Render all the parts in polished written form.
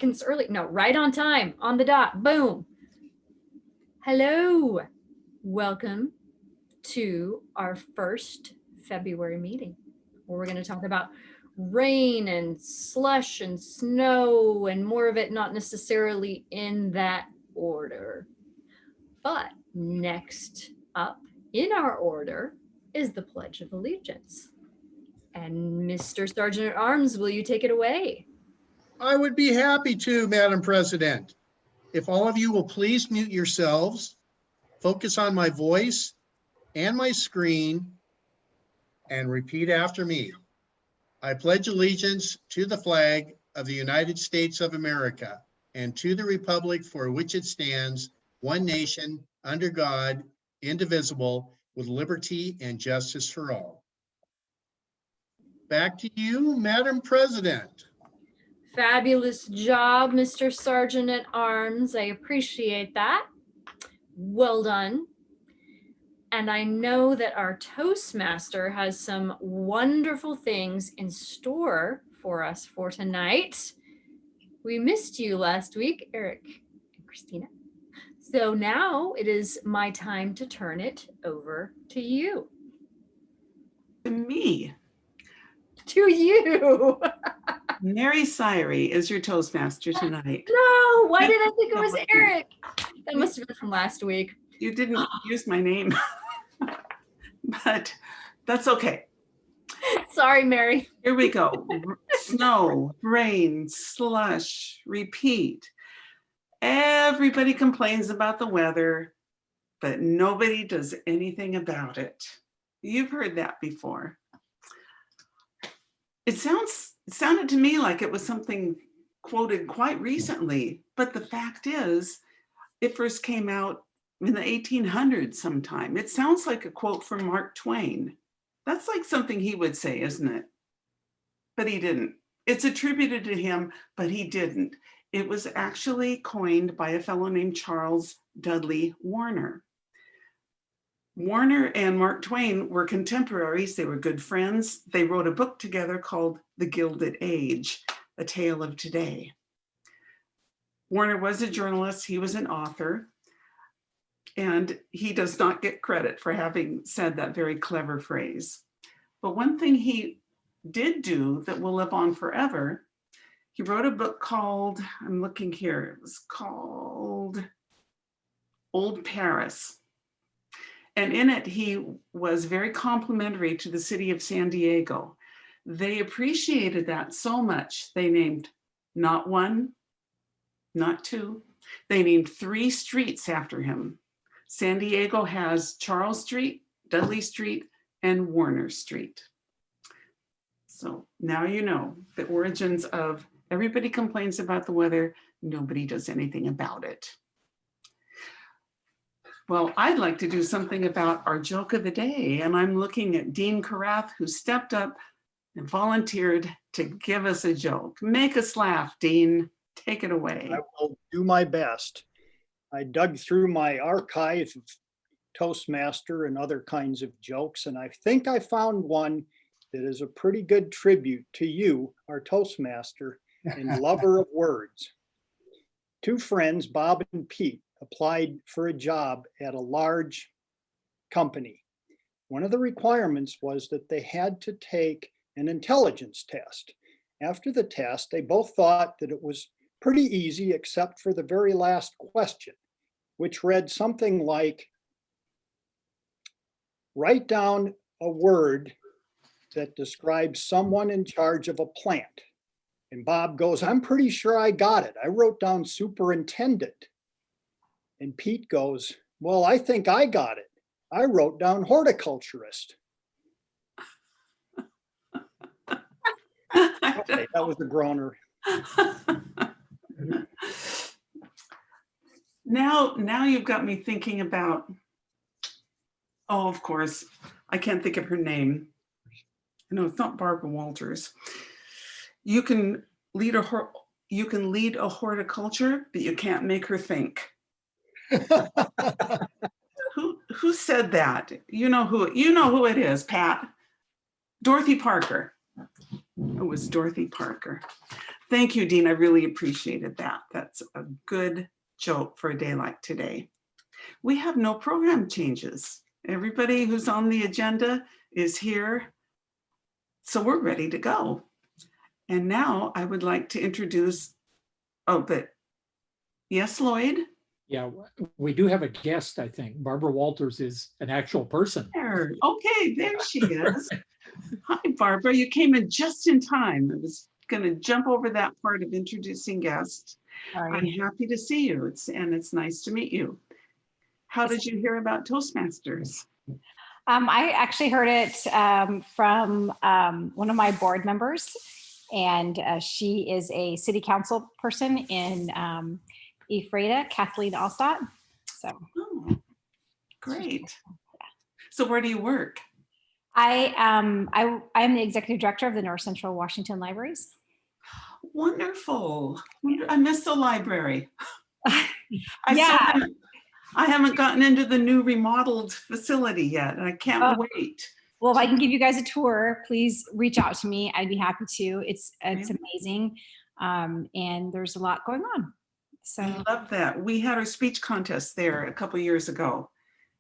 seconds early. No, right on time, on the dot. Boom. Hello. Welcome to our first February meeting, where we're going to talk about rain and slush and snow and more of it, not necessarily in that order. But next up in our order is the Pledge of Allegiance. And Mr. Sergeant at Arms, will you take it away? I would be happy to, Madam President. If all of you will please mute yourselves, focus on my voice and my screen, and repeat after me. I pledge allegiance to the flag of the United States of America and to the republic for which it stands, one nation, under God, indivisible, with liberty and justice for all. Back to you, Madam President. Fabulous job, Mr. Sergeant at Arms. I appreciate that. Well done. And I know that our Toastmaster has some wonderful things in store for us for tonight. We missed you last week, Eric and Christina. So now it is my time to turn it over to you. To me. To you. Mary Syrie is your Toastmaster tonight. No, why did I think it was Eric? That must have been from last week. You didn't use my name, but that's okay. Sorry, Mary. Here we go. Snow, rain, slush, repeat. Everybody complains about the weather, but nobody does anything about it. You've heard that before. It sounded to me like it was something quoted quite recently, but the fact is, it first came out in the 1800s sometime. It sounds like a quote from Mark Twain. That's like something he would say, isn't it? But he didn't. It's attributed to him, but he didn't. It was actually coined by a fellow named Charles Dudley Warner. Warner and Mark Twain were contemporaries. They were good friends. They wrote a book together called The Gilded Age, A Tale of Today. Warner was a journalist. He was an author. And he does not get credit for having said that very clever phrase. But one thing he did do that will live on forever, he wrote a book called, I'm looking here, it was called Old Paris. And in it, he was very complimentary to the city of San Diego. They appreciated that so much, they named not one, not two, they named 3 streets after him. San Diego has Charles Street, Dudley Street, and Warner Street. So now you know the origins of everybody complains about the weather, nobody does anything about it. Well, I'd like to do something about our joke of the day, and I'm looking at Dean Carath, who stepped up and volunteered to give us a joke. Make us laugh, Dean. Take it away. I will do my best. I dug through my archive of Toastmaster and other kinds of jokes, and I think I found one that is a pretty good tribute to you, our Toastmaster and lover of words. 2 friends, Bob and Pete, applied for a job at a large company. One of the requirements was that they had to take an intelligence test. After the test, they both thought that it was pretty easy except for the very last question, which read something like, write down a word that describes someone in charge of a plant. And Bob goes, I'm pretty sure I got it. I wrote down superintendent. And Pete goes, well, I think I got it. I wrote down horticulturist. Okay, that was a groaner. Now you've got me thinking about, oh, of course, I can't think of her name. No, it's not Barbara Walters. You can lead a horticulture, but you can't make her think. Who said that? You know who it is, Pat. Dorothy Parker. It was Dorothy Parker. Thank you, Dean. I really appreciated that. That's a good joke for a day like today. We have no program changes. Everybody who's on the agenda is here. So we're ready to go. And now I would like to introduce, yes, Lloyd? Yeah, we do have a guest, I think. Barbara Walters is an actual person. There. Okay, there she is. Hi, Barbara. You came in just in time. I was going to jump over that part of introducing guests. I'm happy to see you. It's nice to meet you. How did you hear about Toastmasters? I actually heard it from one of my board members, and she is a city council person in Ephrata, Kathleen Allstott. So, oh, great. So where do you work? I am the executive director of the North Central Washington Libraries. Wonderful. I miss the library. Yeah. I haven't gotten into the new remodeled facility yet, and I can't wait. Well, if I can give you guys a tour, please reach out to me. I'd be happy to. It's amazing, and there's a lot going on. So I love that. We had our speech contest there a couple years ago,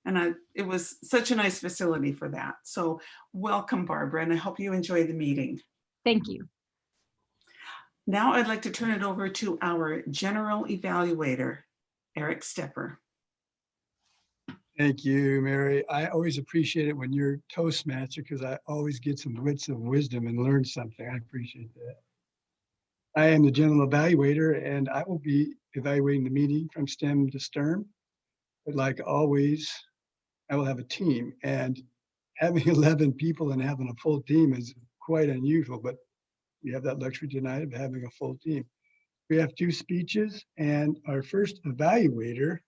and it was such a nice facility for that. So welcome, Barbara, and I hope you enjoy the meeting. Thank you. Now I'd like to turn it over to our general evaluator, Eric Stepper. Thank you, Mary. I always appreciate it when you're Toastmaster because I always get some bits of wisdom and learn something. I appreciate that. I am the general evaluator and I will be evaluating the meeting from STEM to STERM. But like always, I will have a team, and having 11 people and having a full team is quite unusual, but we have that luxury tonight of having a full team. We have 2 speeches, and our first evaluator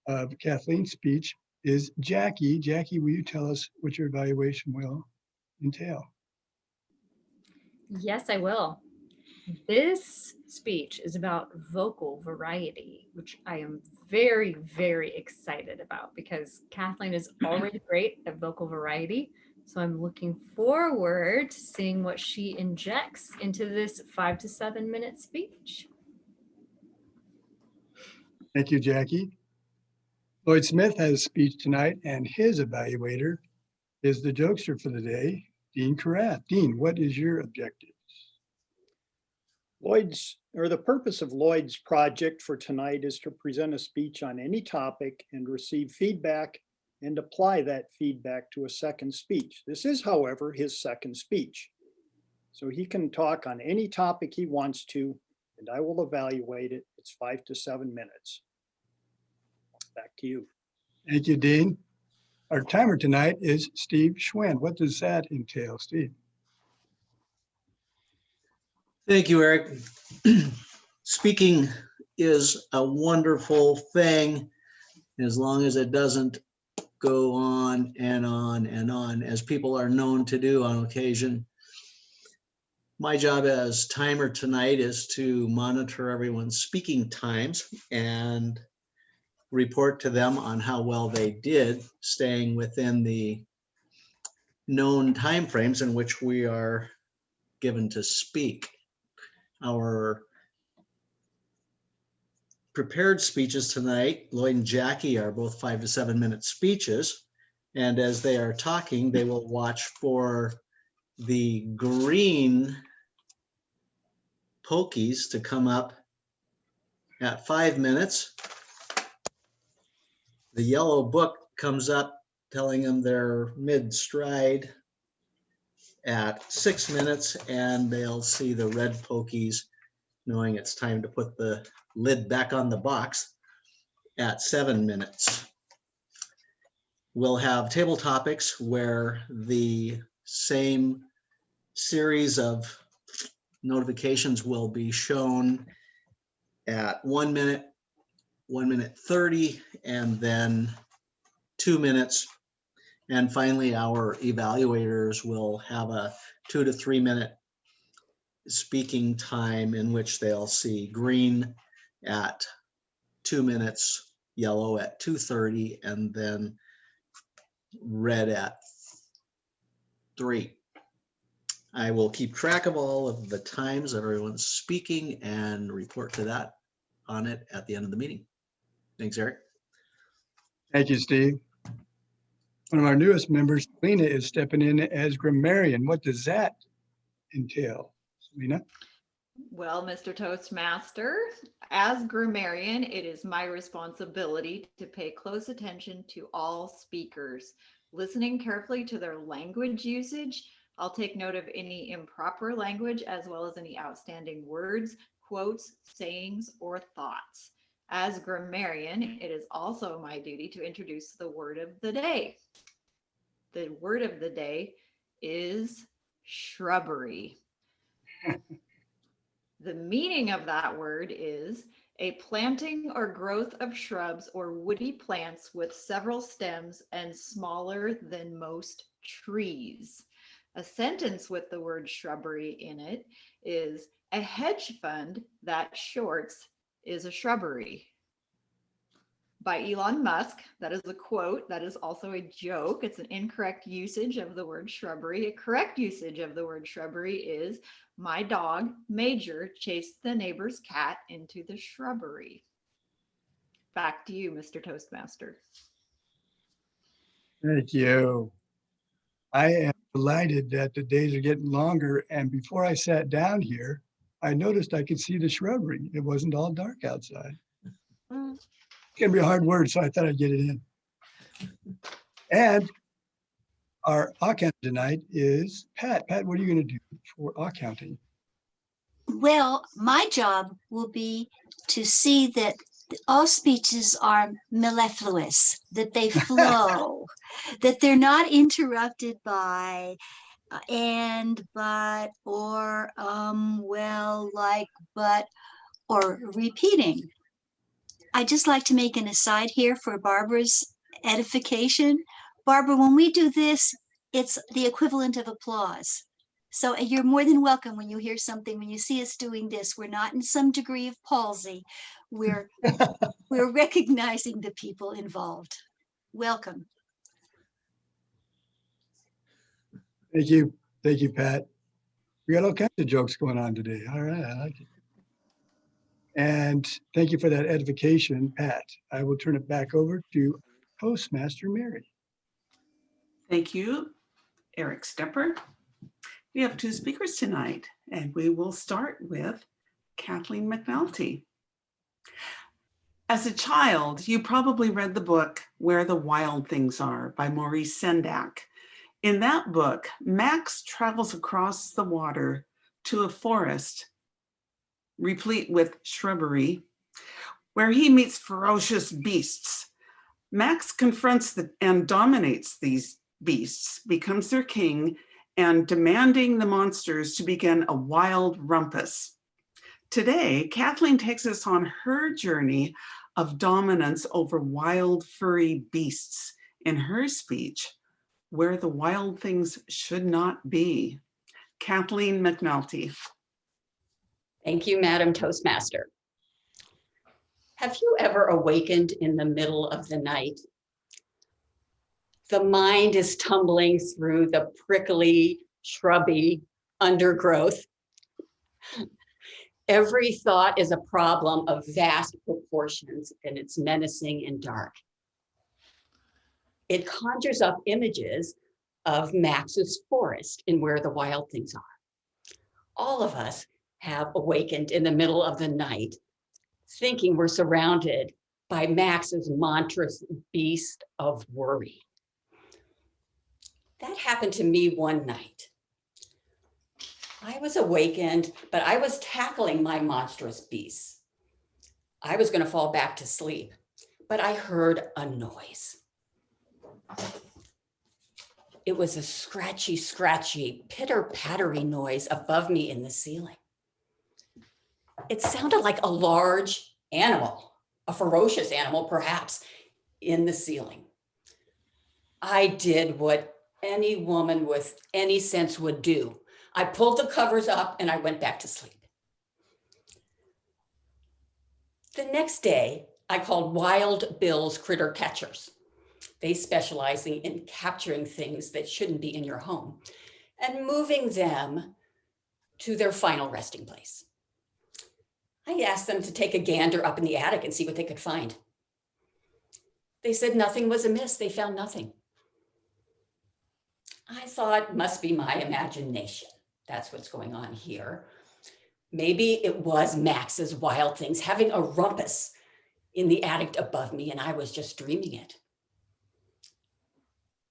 of Kathleen's speech is Jackie. Jackie, will you tell us what your evaluation will entail? Yes, I will. This speech is about vocal variety, which I am very, very excited about because Kathleen is already great at vocal variety. So I'm looking forward to seeing what she injects into this 5 to 7 minute speech. Thank you, Jackie. Lloyd Smith has a speech tonight, and his evaluator is the jokester for the day, Dean Carratt. Dean, what is your objective? The purpose of Lloyd's project for tonight is to present a speech on any topic and receive feedback and apply that feedback to a second speech. This is, however, his second speech. So he can talk on any topic he wants to, and I will evaluate it. It's 5 to 7 minutes. Back to you. Thank you, Dean. Our timer tonight is Steve Schwinn. What does that entail, Steve? Thank you, Eric. Speaking is a wonderful thing as long as it doesn't go on and on and on, as people are known to do on occasion. My job as timer tonight is to monitor everyone's speaking times and report to them on how well they did, staying within the known timeframes in which we are given to speak. Our prepared speeches tonight, Lloyd and Jackie, are both 5 to 7 minute speeches. And as they are talking, they will watch for the green pokies to come up at 5 minutes. The yellow book comes up telling them they're mid-stride at 6 minutes, and they'll see the red pokies knowing it's time to put the lid back on the box at 7 minutes. We'll have table topics where the same series of notifications will be shown at 1 minute, 1 minute 30, and then 2 minutes. And finally, our evaluators will have a 2 to 3 minute speaking time in which they'll see green at 2 minutes, yellow at 2:30, and then red at 3. I will keep track of all of the times everyone's speaking and report to that on it at the end of the meeting. Thanks, Eric. Thank you, Steve. One of our newest members, Lena, is stepping in as grammarian. What does that entail? Lena? Well, Mr. Toastmaster, as grammarian, it is my responsibility to pay close attention to all speakers, listening carefully to their language usage. I'll take note of any improper language as well as any outstanding words, quotes, sayings, or thoughts. As grammarian, it is also my duty to introduce the word of the day. The word of the day is shrubbery. The meaning of that word is a planting or growth of shrubs or woody plants with several stems and smaller than most trees. A sentence with the word shrubbery in it is a hedge fund that shorts is a shrubbery. By Elon Musk, that is a quote. That is also a joke. It's an incorrect usage of the word shrubbery. A correct usage of the word shrubbery is my dog, Major, chased the neighbor's cat into the shrubbery. Back to you, Mr. Toastmaster. Thank you. I am delighted that the days are getting longer. And before I sat down here, I noticed I could see the shrubbery. It wasn't all dark outside. It's gonna be a hard word, so I thought I'd get it in. And our account tonight is Pat. Pat, what are you gonna do for accounting? Well, my job will be to see that all speeches are mellifluous, that they flow, that they're not interrupted by and, but, or, well, like, but, or repeating. I just like to make an aside here for Barbara's edification. Barbara, when we do this, it's the equivalent of applause. So you're more than welcome when you hear something, when you see us doing this. We're not in some degree of palsy. We're recognizing the people involved. Welcome. Thank you. Thank you, Pat. We got all kinds of jokes going on today. All right, I like it. And thank you for that edification, Pat. I will turn it back over to Toastmaster Mary. Thank you, Eric Stepper. We have two speakers tonight, and we will start with Kathleen Mcnelty. As a child, you probably read the book Where the Wild Things Are by Maurice Sendak. In that book, Max travels across the water to a forest replete with shrubbery, where he meets ferocious beasts. Max confronts and dominates these beasts, becomes their king, and demanding the monsters to begin a wild rumpus. Today, Kathleen takes us on her journey of dominance over wild furry beasts in her speech, Where the Wild Things Should Not Be. Kathleen Mcnelty. Thank you, Madam Toastmaster. Have you ever awakened in the middle of the night? The mind is tumbling through the prickly, shrubby undergrowth. Every thought is a problem of vast proportions, and it's menacing and dark. It conjures up images of Max's forest and Where the Wild Things Are. All of us have awakened in the middle of the night, thinking we're surrounded by Max's monstrous beast of worry. That happened to me one night. I was awakened, but I was tackling my monstrous beasts. I was going to fall back to sleep, but I heard a noise. It was a scratchy, pitter-pattery noise above me in the ceiling. It sounded like a large animal, a ferocious animal, perhaps, in the ceiling. I did what any woman with any sense would do. I pulled the covers up and I went back to sleep. The next day, I called Wild Bill's critter catchers. They specialize in capturing things that shouldn't be in your home. and moving them to their final resting place. I asked them to take a gander up in the attic and see what they could find. They said nothing was amiss. They found nothing. I thought, must be my imagination. That's what's going on here. Maybe it was Max's wild things having a rumpus in the attic above me, and I was just dreaming it.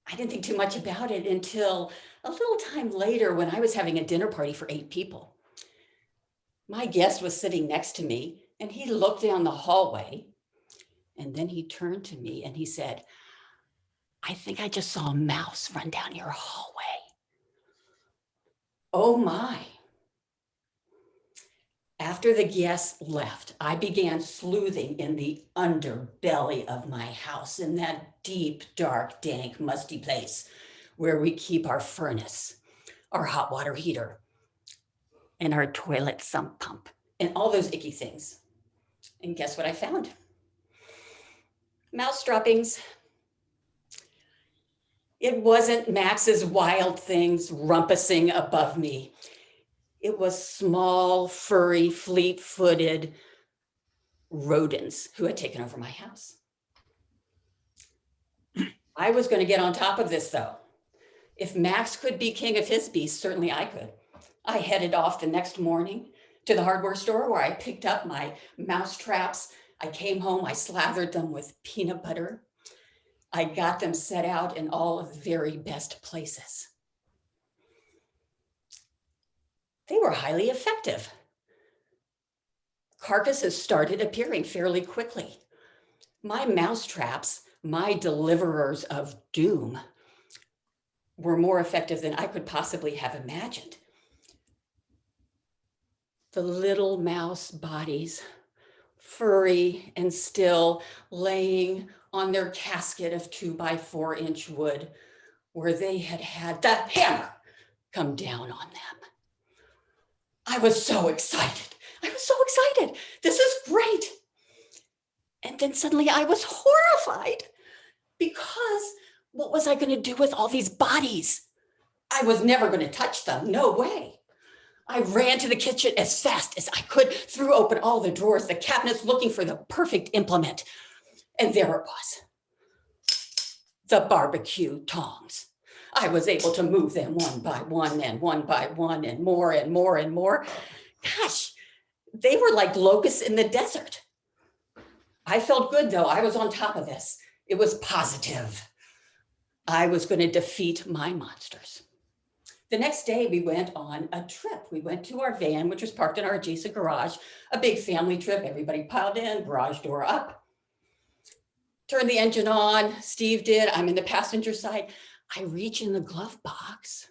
I didn't think too much about it until a little time later when I was having a dinner party for 8 people. My guest was sitting next to me, and he looked down the hallway, and then he turned to me and he said, "I think I just saw a mouse run down your hallway." Oh my. After the guests left, I began sleuthing in the underbelly of my house, in that deep, dark, dank, musty place where we keep our furnace, our hot water heater, and our toilet sump pump, and all those icky things. And guess what I found? Mouse droppings. It wasn't Max's wild things rumpusing above me. It was small, furry, fleet-footed rodents who had taken over my house. I was going to get on top of this, though. If Max could be king of his beasts, certainly I could. I headed off the next morning to the hardware store where I picked up my mouse traps. I came home, I slathered them with peanut butter. I got them set out in all of the very best places. They were highly effective. Carcasses started appearing fairly quickly. My mouse traps, my deliverers of doom, were more effective than I could possibly have imagined. The little mouse bodies, furry and still, laying on their casket of 2x4-inch wood, where they had had the hammer come down on them. I was so excited. This is great. And then suddenly I was horrified, because what was I going to do with all these bodies? I was never going to touch them. No way. I ran to the kitchen as fast as I could, threw open all the drawers, the cabinets, looking for the perfect implement. And there it was. The barbecue tongs. I was able to move them one by one and one by one and more and more and more. Gosh, they were like locusts in the desert. I felt good, though. I was on top of this. It was positive. I was going to defeat my monsters. The next day, we went on a trip. We went to our van, which was parked in our adjacent garage, a big family trip. Everybody piled in, garage door up. Turned the engine on. Steve did. I'm in the passenger side. I reach in the glove box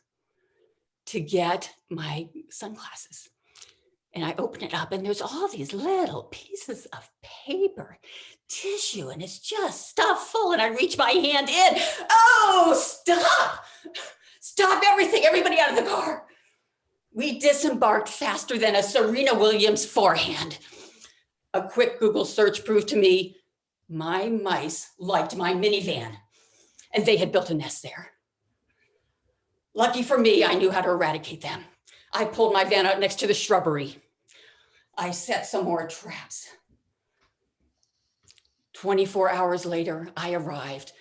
to get my sunglasses. And I open it up, and there's all these little pieces of paper, tissue, and it's just stuffed full. And I reach my hand in. Oh, stop! Stop everything, everybody out of the car. We disembarked faster than a Serena Williams forehand. A quick Google search proved to me my mice liked my minivan, and they had built a nest there. Lucky for me, I knew how to eradicate them. I pulled my van out next to the shrubbery. I set some more traps. 24 hours later, I arrived,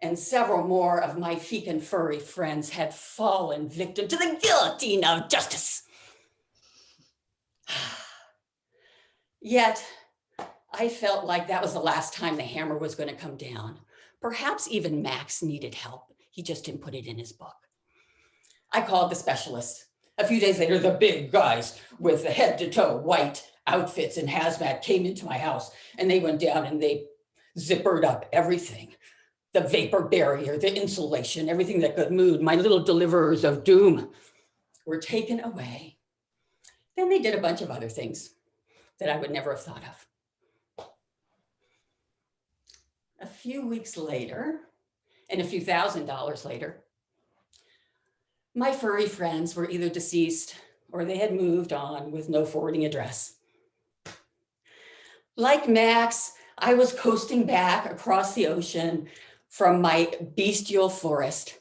and several more of my fecal furry friends had fallen victim to the guillotine of justice. Yet, I felt like that was the last time the hammer was going to come down. Perhaps even Max needed help. He just didn't put it in his book. I called the specialists. A few days later, the big guys with the head-to-toe white outfits and hazmat came into my house, and they went down and they zippered up everything. The vapor barrier, the insulation, everything that could move. My little deliverers of doom were taken away. Then they did a bunch of other things that I would never have thought of. A few weeks later, and a few $1,000s later, my furry friends were either deceased or they had moved on with no forwarding address. Like Max, I was coasting back across the ocean from my bestial forest,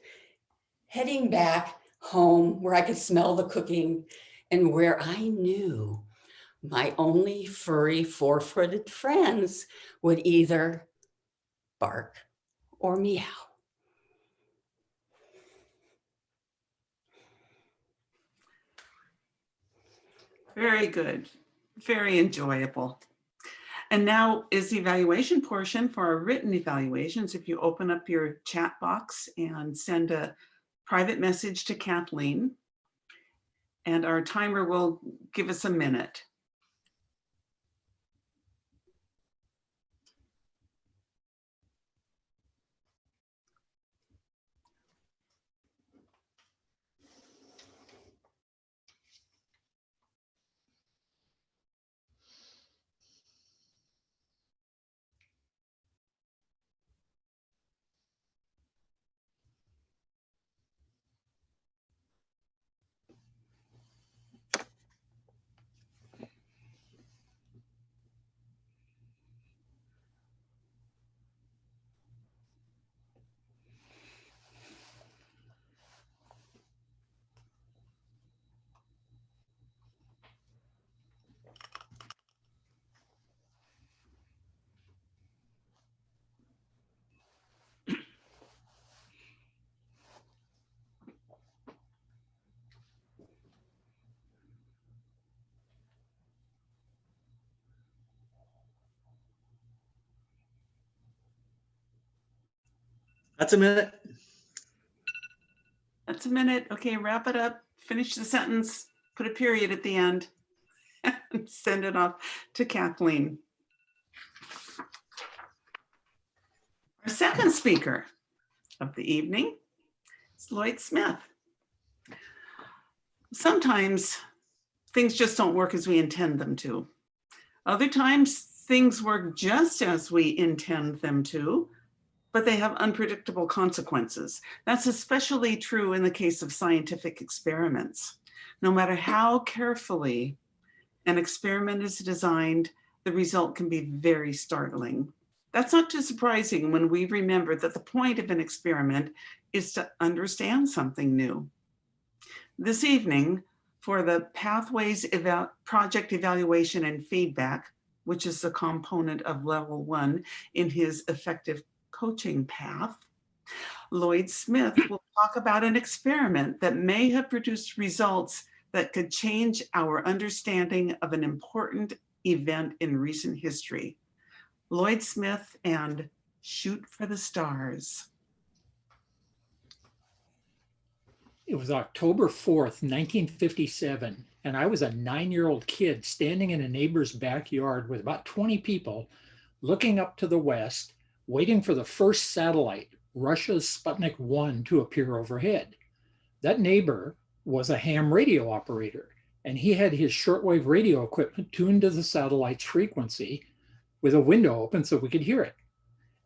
heading back home where I could smell the cooking and where I knew my only furry four-footed friends would either bark or meow. Very good, very enjoyable. And now is the evaluation portion for our written evaluations. If you open up your chat box and send a private message to Kathleen, and our timer will give us a minute. That's a minute. That's a minute. Okay, wrap it up. Finish the sentence. Put a period at the end. And send it off to Kathleen. Our second speaker of the evening is Lloyd Smith. Sometimes things just don't work as we intend them to. Other times things work just as we intend them to, but they have unpredictable consequences. That's especially true in the case of scientific experiments. No matter how carefully an experiment is designed, the result can be very startling. That's not too surprising when we remember that the point of an experiment is to understand something new. This evening, for the Pathways Project Evaluation and Feedback, which is the component of level 1 in his effective coaching path, Lloyd Smith will talk about an experiment that may have produced results that could change our understanding of an important event in recent history. Lloyd Smith and Shoot for the Stars. It was October 4th, 1957, and I was a 9-year-old kid standing in a neighbor's backyard with about 20 people looking up to the west, waiting for the first satellite, Russia's Sputnik 1, to appear overhead. That neighbor was a ham radio operator, and he had his shortwave radio equipment tuned to the satellite's frequency with a window open so we could hear it.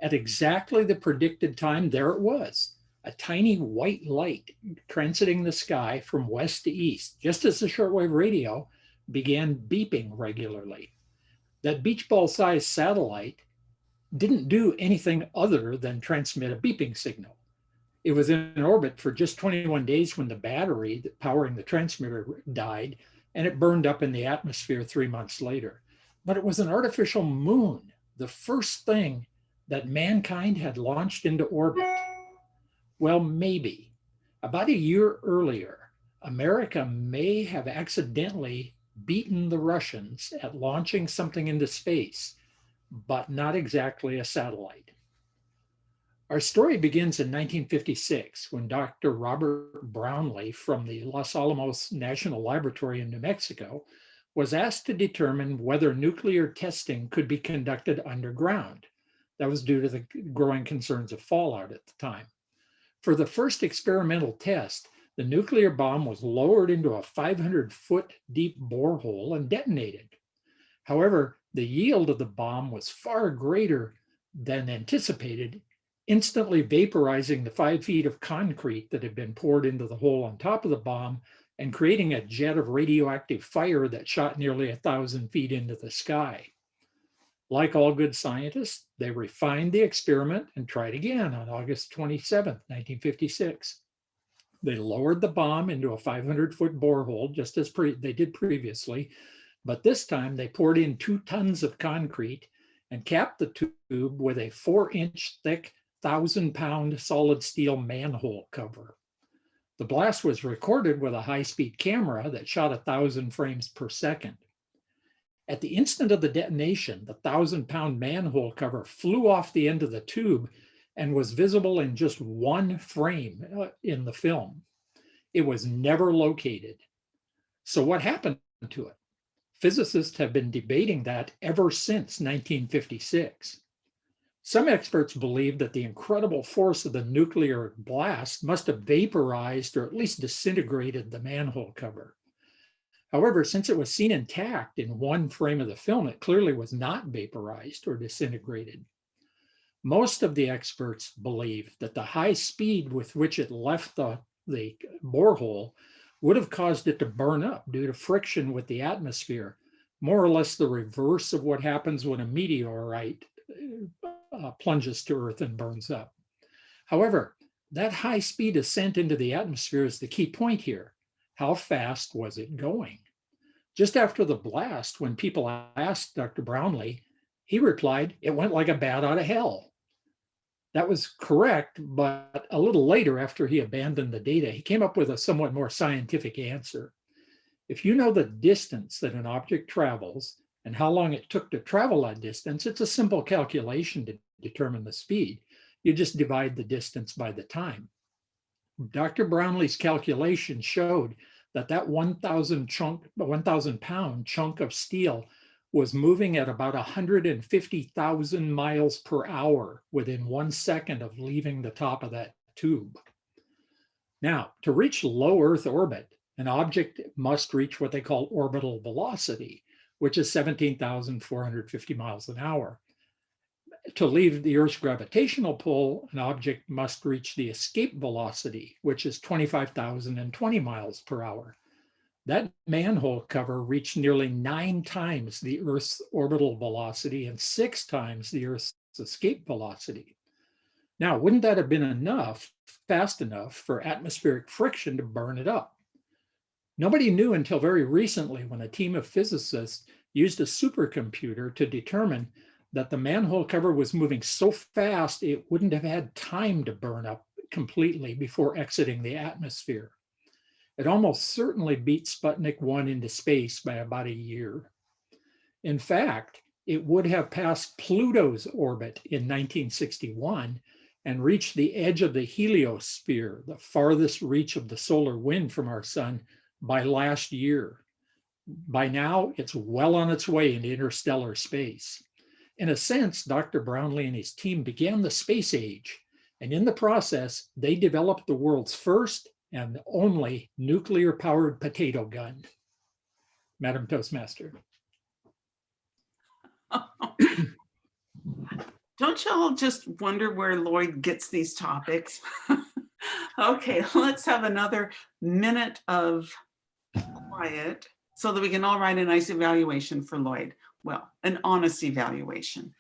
At exactly the predicted time, there it was, a tiny white light transiting the sky from west to east, just as the shortwave radio began beeping regularly. That beach ball-sized satellite didn't do anything other than transmit a beeping signal. It was in orbit for just 21 days when the battery powering the transmitter died, and it burned up in the atmosphere 3 months later. But it was an artificial moon, the first thing that mankind had launched into orbit. Well, maybe. About a year earlier, America may have accidentally beaten the Russians at launching something into space, but not exactly a satellite. Our story begins in 1956 when Dr. Robert Brownlee from the Los Alamos National Laboratory in New Mexico was asked to determine whether nuclear testing could be conducted underground. That was due to the growing concerns of fallout at the time. For the first experimental test, the nuclear bomb was lowered into a 500-foot deep borehole and detonated. However, the yield of the bomb was far greater than anticipated, instantly vaporizing the 5 feet of concrete that had been poured into the hole on top of the bomb and creating a jet of radioactive fire that shot nearly 1,000 feet into the sky. Like all good scientists, they refined the experiment and tried again on August 27, 1956. They lowered the bomb into a 500-foot borehole, just as they did previously, but this time they poured in 2 tons of concrete and capped the tube with a 4-inch thick, 1,000-pound solid steel manhole cover. The blast was recorded with a high-speed camera that shot 1,000 frames per second. At the instant of the detonation, the 1,000-pound manhole cover flew off the end of the tube and was visible in just 1 frame in the film. It was never located. So what happened to it? Physicists have been debating that ever since 1956. Some experts believe that the incredible force of the nuclear blast must have vaporized or at least disintegrated the manhole cover. However, since it was seen intact in 1 frame of the film, it clearly was not vaporized or disintegrated. Most of the experts believe that the high speed with which it left the borehole would have caused it to burn up due to friction with the atmosphere, more or less the reverse of what happens when a meteorite plunges to Earth and burns up. However, that high speed ascent into the atmosphere is the key point here. How fast was it going? Just after the blast, when people asked Dr. Brownlee, he replied, "It went like a bat out of hell." That was correct, but a little later, after he abandoned the data, he came up with a somewhat more scientific answer. If you know the distance that an object travels and how long it took to travel that distance, it's a simple calculation to determine the speed. You just divide the distance by the time. Dr. Brownlee's calculation showed that 1,000-pound chunk of steel was moving at about 150,000 miles per hour within 1 second of leaving the top of that tube. Now, to reach low Earth orbit, an object must reach what they call orbital velocity, which is 17,450 miles an hour. To leave the Earth's gravitational pull, an object must reach the escape velocity, which is 25,020 miles per hour. That manhole cover reached nearly 9 times the Earth's orbital velocity and 6 times the Earth's escape velocity. Now, wouldn't that have been fast enough for atmospheric friction to burn it up? Nobody knew until very recently when a team of physicists used a supercomputer to determine that the manhole cover was moving so fast it wouldn't have had time to burn up completely before exiting the atmosphere. It almost certainly beat Sputnik 1 into space by about a year. In fact, it would have passed Pluto's orbit in 1961 and reached the edge of the heliosphere, the farthest reach of the solar wind from our sun, by last year. By now, it's well on its way into interstellar space. In a sense, Dr. Brownlee and his team began the space age, and in the process, they developed the world's first and only nuclear-powered potato gun. Madam Toastmaster. Don't y'all just wonder where Lloyd gets these topics? Okay, let's have another minute of quiet so that we can all write a nice evaluation for Lloyd. Well, an honest evaluation.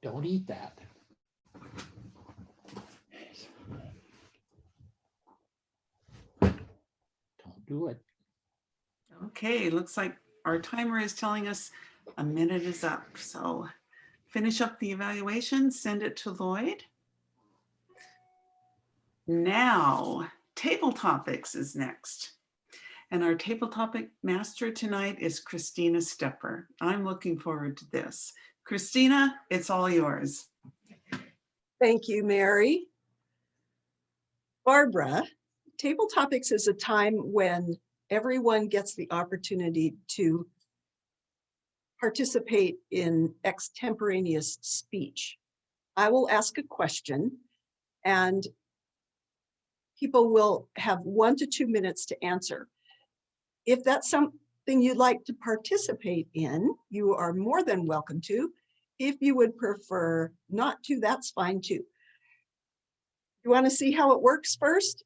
Don't eat that. Don't do it. Okay, looks like our timer is telling us a minute is up. So finish up the evaluation, send it to Lloyd. Now, table topics is next. And our table topic master tonight is Christina Stepper. I'm looking forward to this. Christina, it's all yours. Thank you, Mary. Barbara, Table Topics is a time when everyone gets the opportunity to participate in extemporaneous speech. I will ask a question and people will have 1 to 2 minutes to answer. If that's something you'd like to participate in, you are more than welcome to. If you would prefer not to, that's fine too. You want to see how it works first?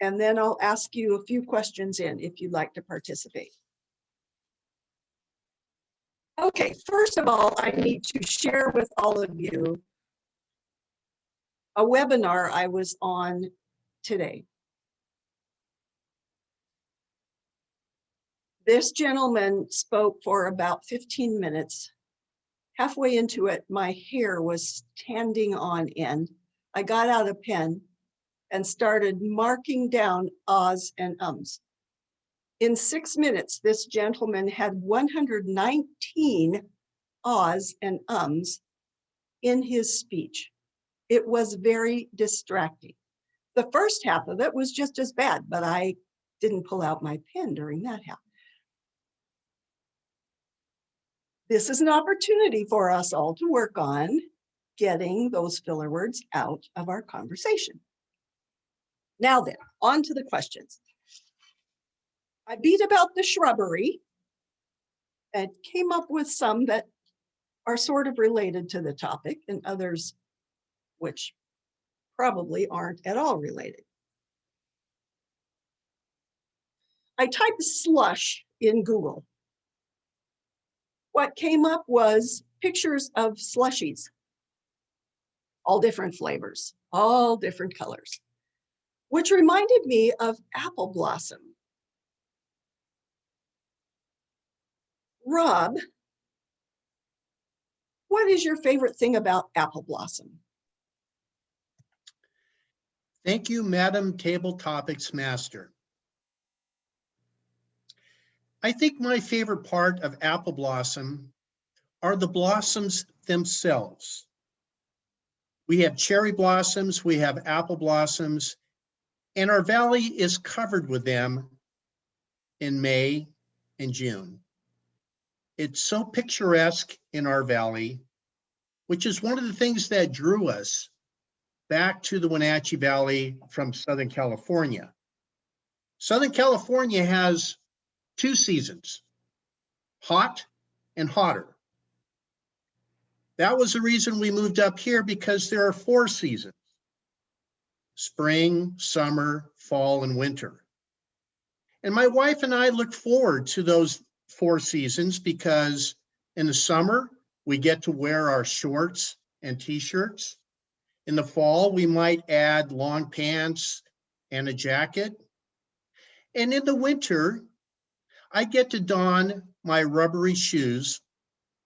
And then I'll ask you a few questions if you'd like to participate. Okay, first of all, I need to share with all of you a webinar I was on today. This gentleman spoke for about 15 minutes. Halfway into it, my hair was standing on end. I got out a pen and started marking down ahs and ums. In 6 minutes, this gentleman had 119 ahs and ums in his speech. It was very distracting. The first half of it was just as bad, but I didn't pull out my pen during that half. This is an opportunity for us all to work on getting those filler words out of our conversation. Now then, on to the questions. I beat about the shrubbery and came up with some that are sort of related to the topic and others which probably aren't at all related. I typed slush in Google. What came up was pictures of slushies, all different flavors, all different colors, which reminded me of apple blossom. Rob, what is your favorite thing about apple blossom? Thank you, Madam Table Topics Master. I think my favorite part of apple blossom are the blossoms themselves. We have cherry blossoms, we have apple blossoms, and our valley is covered with them in May and June. It's so picturesque in our valley, which is one of the things that drew us back to the Wenatchee Valley from Southern California. Southern California has 2 seasons, hot and hotter. That was the reason we moved up here, because there are 4 seasons: spring, summer, fall, and winter. And my wife and I look forward to those 4 seasons because in the summer, we get to wear our shorts and t-shirts. In the fall, we might add long pants and a jacket. And in the winter, I get to don my rubbery shoes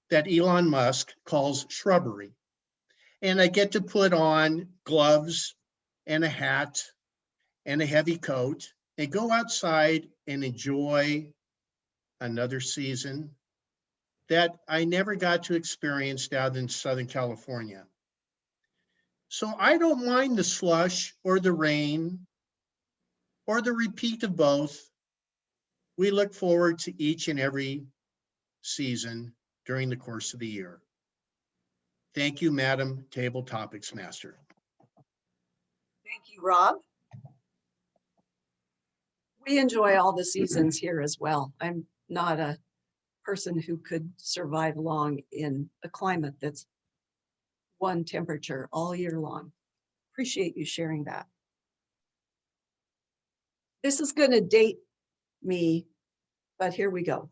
that Elon Musk calls shrubbery. And I get to put on gloves and a hat and a heavy coat and go outside and enjoy another season that I never got to experience down in Southern California. So I don't mind the slush or the rain or the repeat of both. We look forward to each and every season during the course of the year. Thank you, Madam Table Topics Master. Thank you, Rob. We enjoy all the seasons here as well. I'm not a person who could survive long in a climate that's one temperature all year long. Appreciate you sharing that. This is going to date me, but here we go.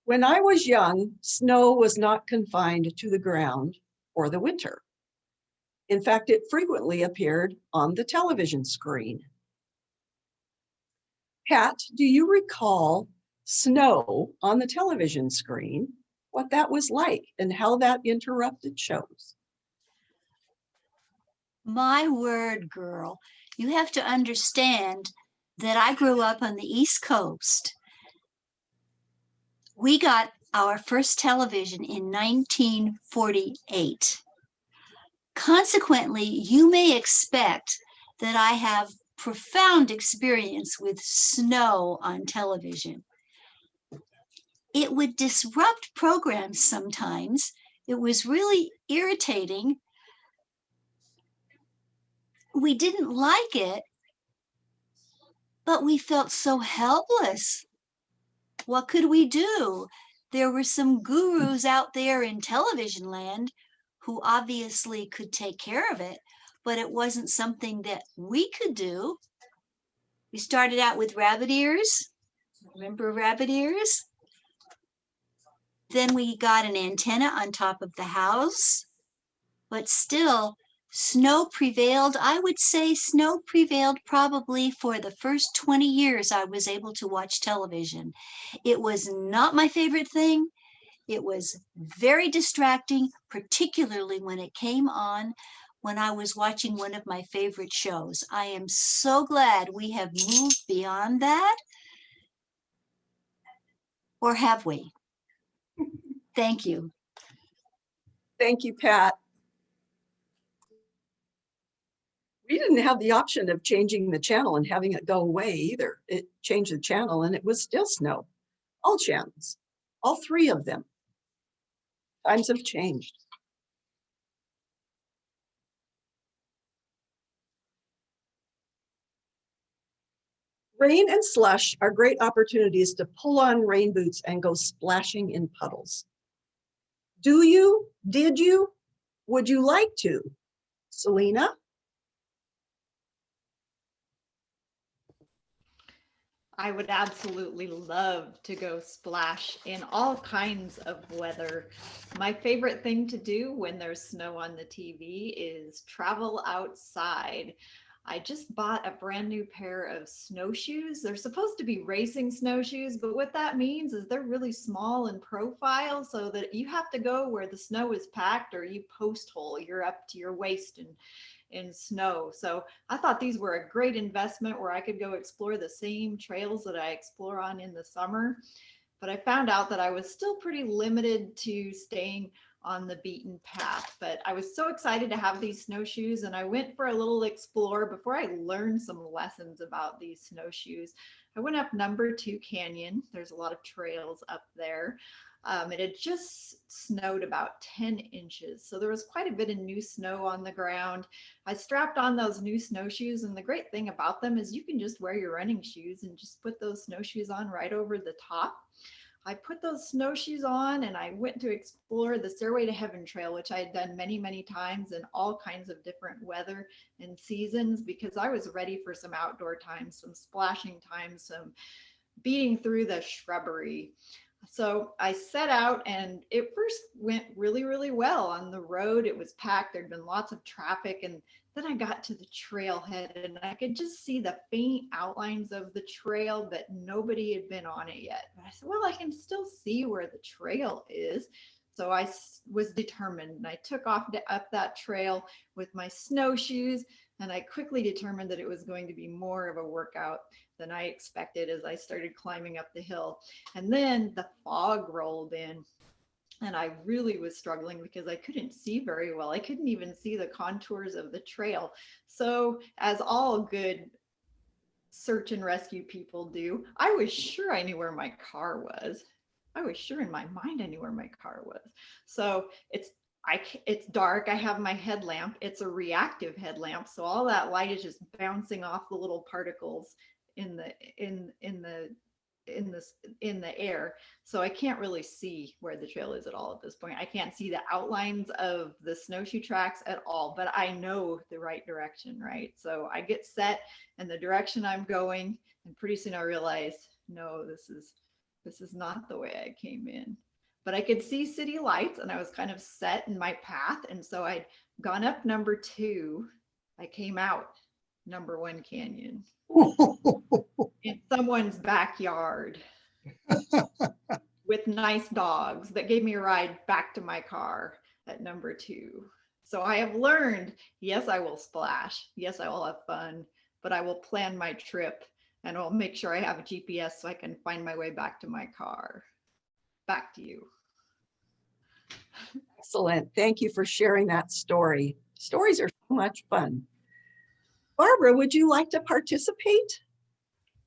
When I was young, snow was not confined to the ground or the winter. In fact, it frequently appeared on the television screen. Pat, do you recall snow on the television screen, what that was like and how that interrupted shows? My word, girl, you have to understand that I grew up on the East Coast. We got our first television in 1948. Consequently, you may expect that I have profound experience with snow on television. It would disrupt programs sometimes. It was really irritating. We didn't like it, but we felt so helpless. What could we do? There were some gurus out there in television land who obviously could take care of it, but it wasn't something that we could do. We started out with rabbit ears. Remember rabbit ears? Then we got an antenna on top of the house, but still snow prevailed. I would say snow prevailed probably for the first 20 years I was able to watch television. It was not my favorite thing. It was very distracting, particularly when it came on when I was watching one of my favorite shows. I am so glad we have moved beyond that. Or have we? Thank you. Thank you, Pat. We didn't have the option of changing the channel and having it go away either. It changed the channel and it was still snow. All channels, all three of them. Times have changed. Rain and slush are great opportunities to pull on rain boots and go splashing in puddles. Do you? Did you? Would you like to? Selena? I would absolutely love to go splash in all kinds of weather. My favorite thing to do when there's snow on the TV is travel outside. I just bought a brand new pair of snowshoes. They're supposed to be racing snowshoes, but what that means is they're really small in profile so that you have to go where the snow is packed or you post hole, you're up to your waist in snow. So I thought these were a great investment where I could go explore the same trails that I explore on in the summer. But I found out that I was still pretty limited to staying on the beaten path. But I was so excited to have these snowshoes and I went for a little explore before I learned some lessons about these snowshoes. I went up number 2 Canyon. There's a lot of trails up there. It had just snowed about 10 inches. So there was quite a bit of new snow on the ground. I strapped on those new snowshoes, and the great thing about them is you can just wear your running shoes and just put those snowshoes on right over the top. I put those snowshoes on and I went to explore the Stairway to Heaven trail, which I had done many, many times in all kinds of different weather and seasons because I was ready for some outdoor time, some splashing time, some beating through the shrubbery. So I set out and it first went really, really well on the road. It was packed. There'd been lots of traffic. And then I got to the trailhead and I could just see the faint outlines of the trail, but nobody had been on it yet. But I said, well, I can still see where the trail is. So I was determined and I took off up that trail with my snowshoes. And I quickly determined that it was going to be more of a workout than I expected as I started climbing up the hill. And then the fog rolled in and I really was struggling because I couldn't see very well. I couldn't even see the contours of the trail. So as all good search and rescue people do, I was sure I knew where my car was. I was sure in my mind I knew where my car was. So it's dark. I have my headlamp. It's a reactive headlamp. So all that light is just bouncing off the little particles in the air. So I can't really see where the trail is at all at this point. I can't see the outlines of the snowshoe tracks at all, but I know the right direction, right? So I get set in the direction I'm going, and pretty soon I realize, no, this is not the way I came in. But I could see city lights and I was kind of set in my path. And so I'd gone up number 2. I came out number 1 Canyon in someone's backyard with nice dogs that gave me a ride back to my car at number 2. So I have learned, yes, I will splash. Yes, I will have fun, but I will plan my trip and I'll make sure I have a GPS so I can find my way back to my car. Back to you. Excellent. Thank you for sharing that story. Stories are so much fun. Barbara, would you like to participate?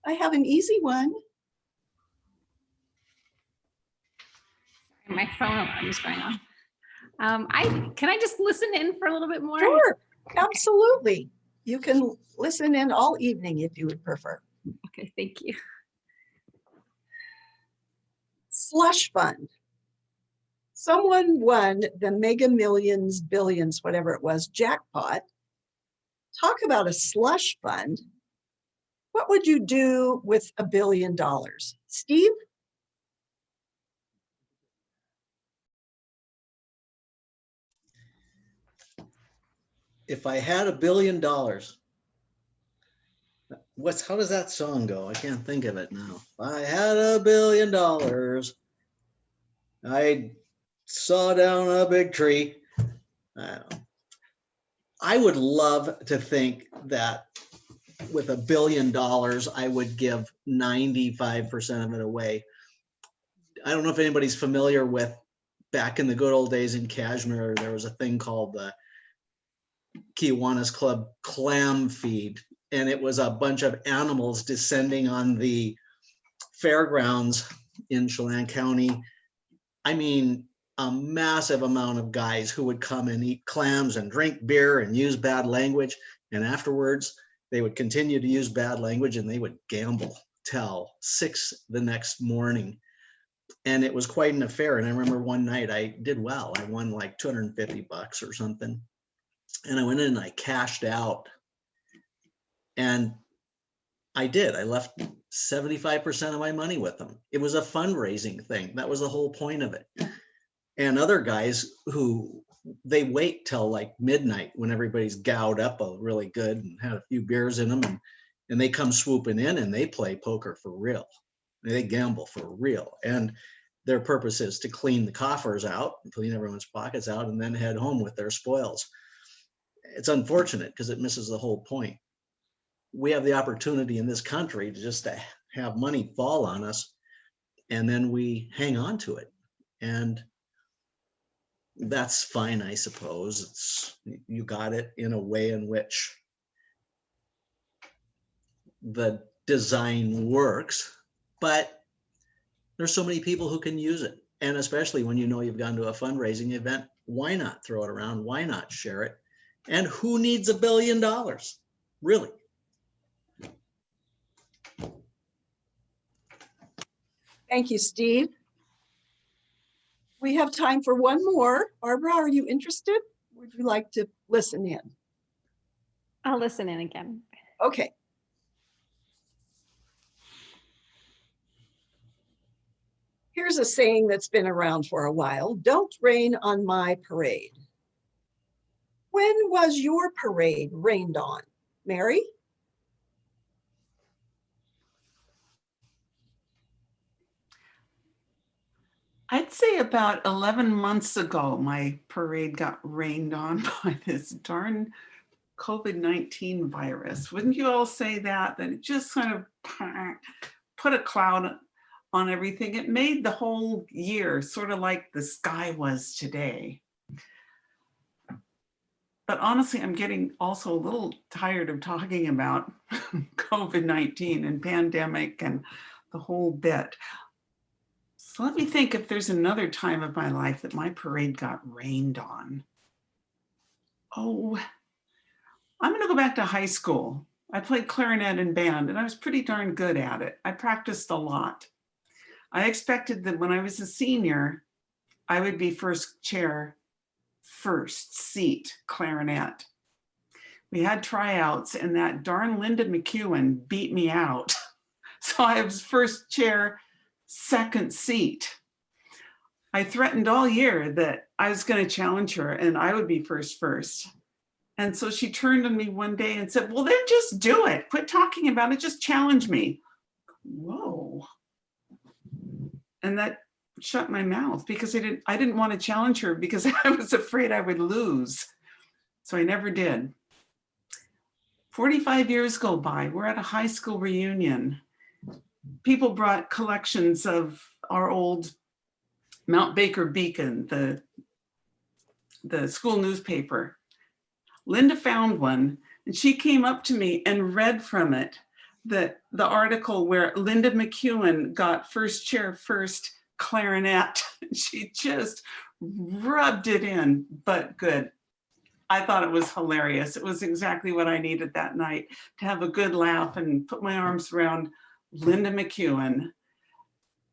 I have an easy one. My phone alarm is going on. Can I just listen in for a little bit more? Sure, absolutely. You can listen in all evening if you would prefer. Okay, thank you. Slush fund. Someone won the Mega Millions, Billions, whatever it was, jackpot. Talk about a slush fund. What would you do with $1 billion? Steve? If I had $1 billion, how does that song go? I can't think of it now. If I had $1 billion, I'd saw down a big tree. I don't know. I would love to think that with $1 billion, I would give 95% of it away. I don't know if anybody's familiar with, back in the good old days in Kashmir, there was a thing called the Kiwanis Club clam feed. And it was a bunch of animals descending on the fairgrounds in Chelan County. I mean, a massive amount of guys who would come and eat clams and drink beer and use bad language. And afterwards, they would continue to use bad language and they would gamble till 6 the next morning. And it was quite an affair. And I remember one night I did well. I won like $250 or something. And I went in and I cashed out. And I did. I left 75% of my money with them. It was a fundraising thing. That was the whole point of it. And other guys who, they wait till like midnight when everybody's gouged up really good and had a few beers in them, and they come swooping in and they play poker for real. They gamble for real. And their purpose is to clean the coffers out, clean everyone's pockets out, and then head home with their spoils. It's unfortunate because it misses the whole point. We have the opportunity in this country to just to have money fall on us, and then we hang on to it. And that's fine, I suppose. You got it in a way in which the design works, but there's so many people who can use it. And especially when you know you've gone to a fundraising event, why not throw it around? Why not share it? And who needs $1 billion? Really? Thank you, Steve. We have time for one more. Barbara, are you interested? Would you like to listen in? I'll listen in again. Okay. Here's a saying that's been around for a while. Don't rain on my parade. When was your parade rained on? Mary? I'd say about 11 months ago, my parade got rained on by this darn COVID-19 virus. Wouldn't you all say that? That it just kind of put a cloud on everything. It made the whole year sort of like the sky was today. But honestly, I'm getting also a little tired of talking about COVID-19 and pandemic and the whole bit. So let me think if there's another time of my life that my parade got rained on. Oh, I'm going to go back to high school. I played clarinet and band, and I was pretty darn good at it. I practiced a lot. I expected that when I was a senior, I would be first chair, first seat clarinet. We had tryouts, and that darn Linda McEwen beat me out. So I was first chair, second seat. I threatened all year that I was going to challenge her and I would be first. And so she turned on me one day and said, well, then just do it. Quit talking about it. Just challenge me. Whoa. And that shut my mouth because I didn't want to challenge her because I was afraid I would lose. So I never did. 45 years go by. We're at a high school reunion. People brought collections of our old Mount Baker Beacon, the school newspaper. Linda found one and she came up to me and read from it the article where Linda McEwen got first chair, first clarinet. She just rubbed it in, but good. I thought it was hilarious. It was exactly what I needed that night, to have a good laugh and put my arms around Linda McEwen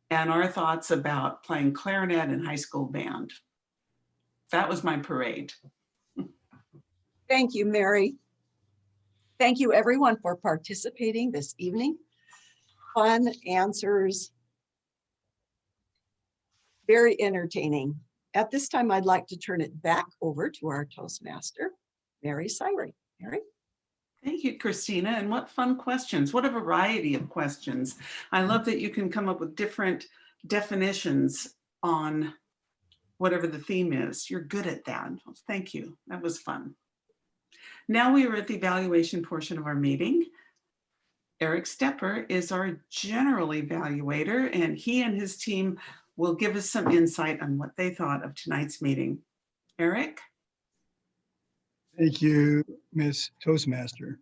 and our thoughts about playing clarinet in high school band. That was my parade. Thank you, Mary. Thank you, everyone, for participating this evening. Fun answers. Very entertaining. At this time, I'd like to turn it back over to our Toastmaster, Mary Syrie. Mary? Thank you, Christina. And what fun questions. What a variety of questions. I love that you can come up with different definitions on whatever the theme is. You're good at that. Thank you. That was fun. Now we are at the evaluation portion of our meeting. Eric Stepper is our general evaluator, and he and his team will give us some insight on what they thought of tonight's meeting. Eric? Thank you, Miss Toastmaster.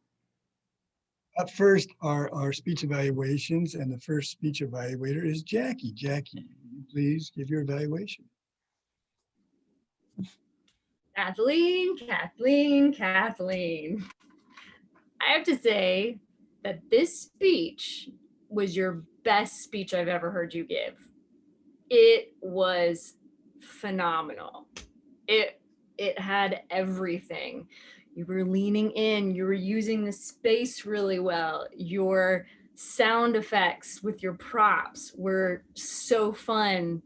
Up first are our speech evaluations, and the first speech evaluator is Jackie. Jackie, will you please give your evaluation? Kathleen, Kathleen, Kathleen. I have to say that this speech was your best speech I've ever heard you give. It was phenomenal. It had everything. You were leaning in, you were using the space really well. Your sound effects with your props were so fun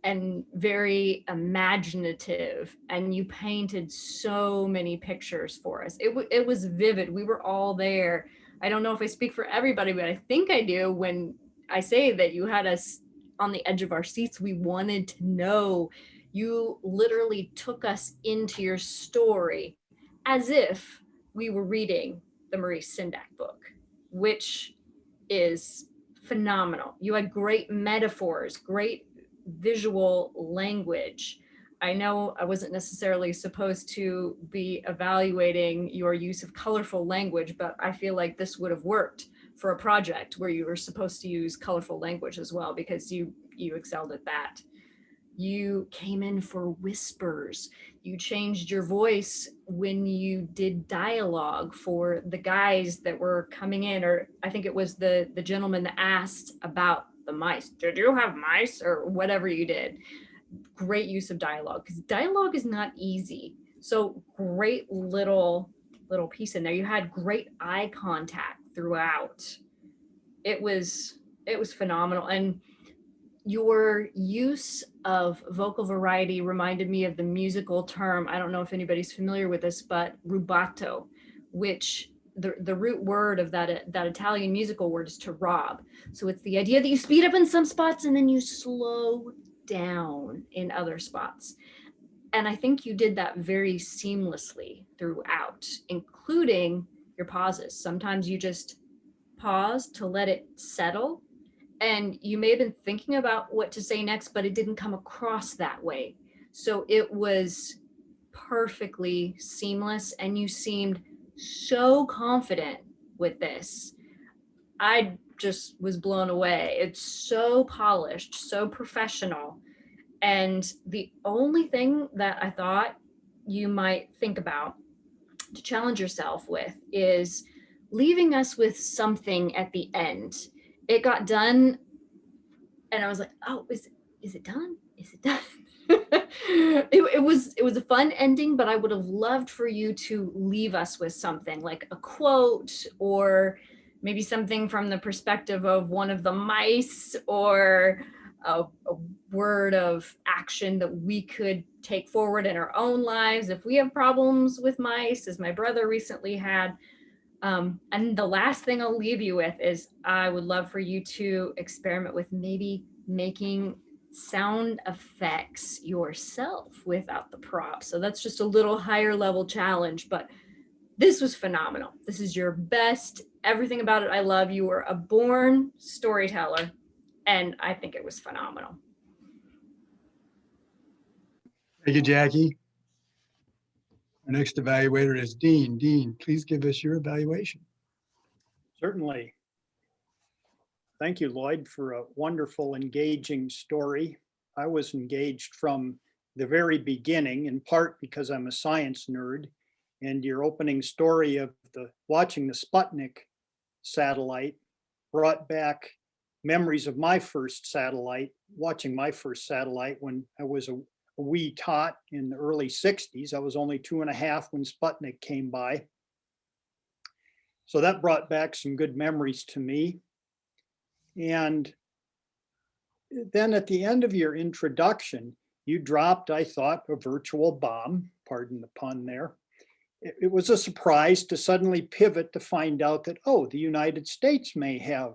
and very imaginative, and you painted so many pictures for us. It was vivid. We were all there. I don't know if I speak for everybody, but I think I do when I say that you had us on the edge of our seats. We wanted to know. You literally took us into your story as if we were reading the Maurice Sendak book, which is phenomenal. You had great metaphors, great visual language. I know I wasn't necessarily supposed to be evaluating your use of colorful language, but I feel like this would have worked for a project where you were supposed to use colorful language as well, because you excelled at that. You came in for whispers. You changed your voice when you did dialogue for the guys that were coming in, or I think it was the gentleman that asked about the mice. Did you have mice, or whatever you did? Great use of dialogue, because dialogue is not easy. So great little piece in there. You had great eye contact throughout. It was phenomenal. And your use of vocal variety reminded me of the musical term. I don't know if anybody's familiar with this, but rubato, which the root word of that Italian musical word is to rob. So it's the idea that you speed up in some spots and then you slow down in other spots. And I think you did that very seamlessly throughout, including your pauses. Sometimes you just pause to let it settle. And you may have been thinking about what to say next, but it didn't come across that way. So it was perfectly seamless, and you seemed so confident with this. I just was blown away. It's so polished, so professional. And the only thing that I thought you might think about to challenge yourself with is leaving us with something at the end. It got done and I was like, oh, is it done? Is it done? It was a fun ending, but I would have loved for you to leave us with something like a quote, or maybe something from the perspective of one of the mice, or a word of action that we could take forward in our own lives if we have problems with mice, as my brother recently had. And the last thing I'll leave you with is I would love for you to experiment with maybe making sound effects yourself without the props. So that's just a little higher level challenge, but this was phenomenal. This is your best. Everything about it I love. You were a born storyteller, and I think it was phenomenal. Thank you, Jackie. Our next evaluator is Dean. Dean, please give us your evaluation. Certainly. Thank you, Lloyd, for a wonderful, engaging story. I was engaged from the very beginning, in part because I'm a science nerd, and your opening story of watching the Sputnik satellite brought back memories of my first satellite, watching my first satellite when I was a wee tot in the early 60s. I was only 2.5 when Sputnik came by. So that brought back some good memories to me. And then at the end of your introduction, you dropped, I thought, a virtual bomb, pardon the pun there. It was a surprise to suddenly pivot to find out that, oh, the United States may have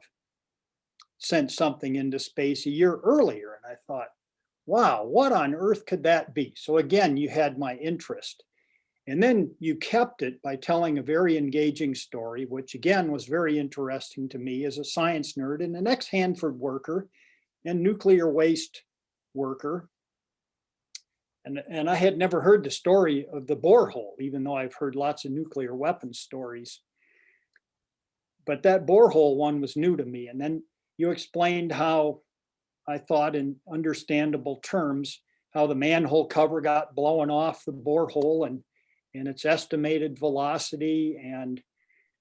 sent something into space a year earlier. And I thought, wow, what on earth could that be? So again, you had my interest. And then you kept it by telling a very engaging story, which again was very interesting to me as a science nerd and an ex-Hanford worker and nuclear waste worker. And I had never heard the story of the borehole, even though I've heard lots of nuclear weapons stories. But that borehole one was new to me. And then you explained how, I thought in understandable terms, how the manhole cover got blown off the borehole and its estimated velocity. And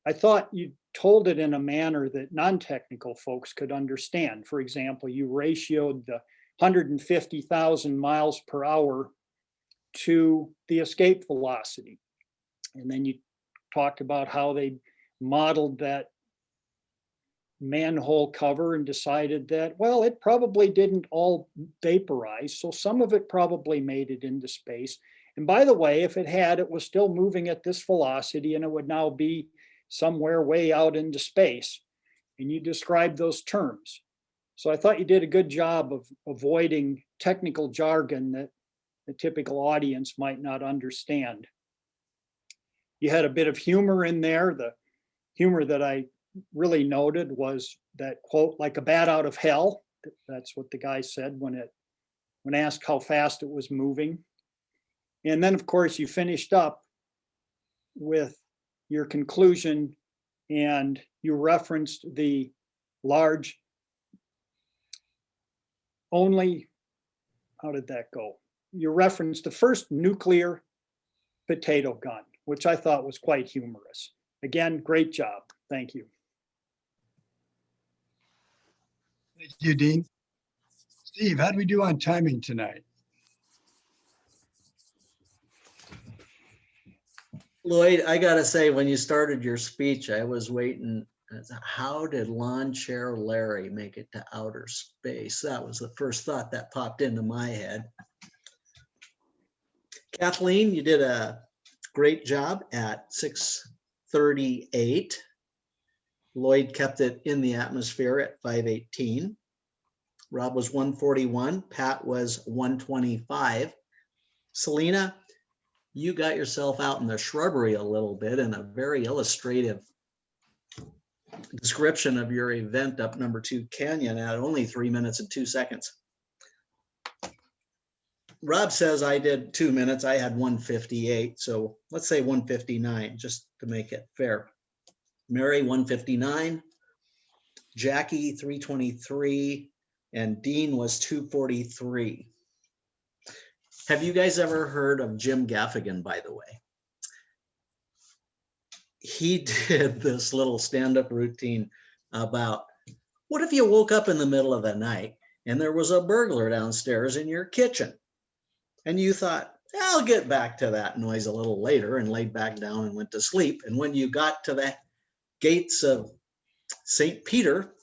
I thought you told it in a manner that non-technical folks could understand. For example, you ratioed the 150,000 miles per hour to the escape velocity. And then you talked about how they modeled that manhole cover and decided that, well, it probably didn't all vaporize. So some of it probably made it into space. And by the way, if it had, it was still moving at this velocity and it would now be somewhere way out into space. And you described those terms. So I thought you did a good job of avoiding technical jargon that the typical audience might not understand. You had a bit of humor in there. The humor that I really noted was that quote, like a bat out of hell. That's what the guy said when asked how fast it was moving. And then, of course, you finished up with your conclusion and you referenced the large only, how did that go? You referenced the first nuclear potato gun, which I thought was quite humorous. Again, great job. Thank you. Thank you, Dean. Steve, how did we do on timing tonight? Lloyd, I gotta say, when you started your speech, I was waiting. How did Lawn Chair Larry make it to outer space? That was the first thought that popped into my head. Kathleen, you did a great job at 6:38. Lloyd kept it in the atmosphere at 5:18. Rob was 141. Pat was 125. Selena, you got yourself out in the shrubbery a little bit in a very illustrative description of your event up number 2 Canyon at only 3 minutes and 2 seconds. Rob says I did 2 minutes. I had 1:58. So let's say 1:59 just to make it fair. Mary 1:59, Jackie 3:23, and Dean was 2:43. Have you guys ever heard of Jim Gaffigan, by the way? He did this little stand-up routine about, what if you woke up in the middle of the night and there was a burglar downstairs in your kitchen? And you thought, I'll get back to that noise a little later, and laid back down and went to sleep. And when you got to the gates of St. Peter,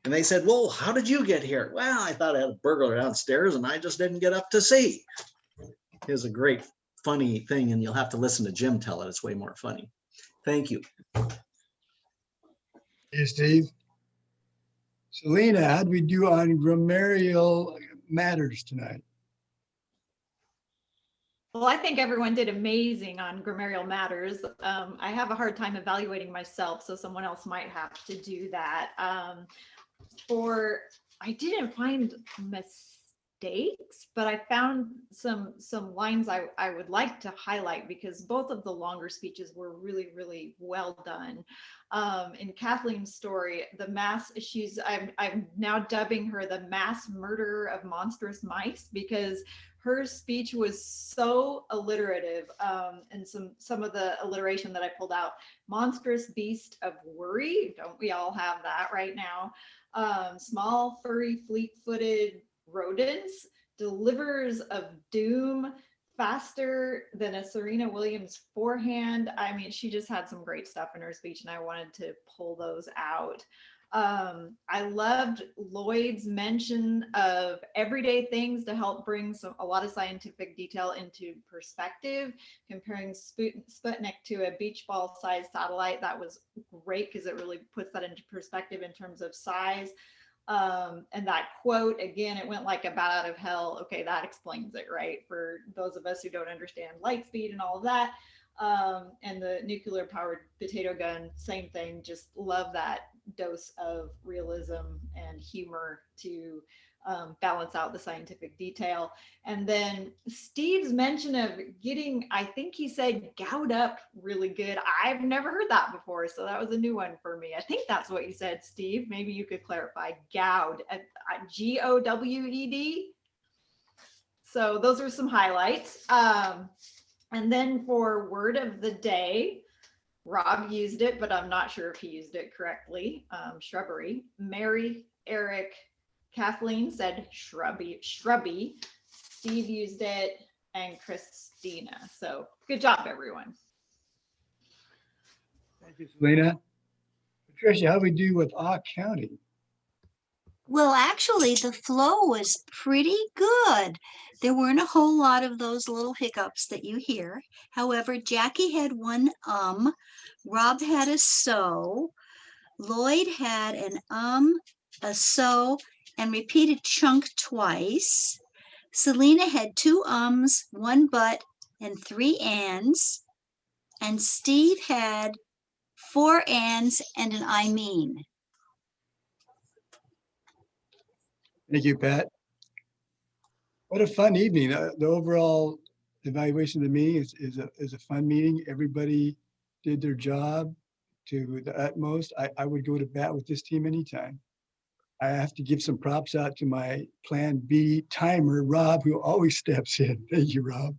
and they said, well, how did you get here? Well, I thought I had a burglar downstairs and I just didn't get up to see. It's a great funny thing, and you'll have to listen to Jim tell it. It's way more funny. Thank you. Hey, Steve. Selena, how'd we do on grammatical matters tonight? Well, I think everyone did amazing on grammatical matters. I have a hard time evaluating myself, so someone else might have to do that. I didn't find dates, but I found some lines I would like to highlight because both of the longer speeches were really, really well done. In Kathleen's story, the mass, I'm now dubbing her the mass murderer of monstrous mice, because her speech was so alliterative, and some of the alliteration that I pulled out: monstrous beast of worry, don't we all have that right now? Small, furry, fleet-footed rodents, delivers of doom, faster than a Serena Williams forehand. I mean, she just had some great stuff in her speech, and I wanted to pull those out. I loved Lloyd's mention of everyday things to help bring a lot of scientific detail into perspective, comparing Sputnik to a beach ball sized satellite. That was great because it really puts that into perspective in terms of size. And that quote, again, it went like a bat out of hell. Okay, that explains it, right? For those of us who don't understand light speed and all of that. And the nuclear powered potato gun, same thing. Just love that dose of realism and humor to balance out the scientific detail. And then Steve's mention of getting, I think he said, gouged up really good. I've never heard that before, so that was a new one for me. I think that's what you said, Steve. Maybe you could clarify. Gouged, G-O-W-E-D. So those are some highlights. And then for word of the day, Rob used it, but I'm not sure if he used it correctly. Shrubbery. Mary, Eric, Kathleen said shrubby. Steve used it, and Christina. So good job, everyone. Thank you, Selena. Patricia, how do we do with Awe County? Well, actually, the flow was pretty good. There weren't a whole lot of those little hiccups that you hear. However, Jackie had one Rob had a so, Lloyd had an a so, and repeated chunk twice. Selena had 2 ums, 1 but, and 3 ands. And Steve had 4 ands and an I mean. Thank you, Pat. What a fun evening. The overall evaluation of the meeting is a fun meeting. Everybody did their job to the utmost. I would go to bat with this team anytime. I have to give some props out to my Plan B timer, Rob, who always steps in. Thank you, Rob.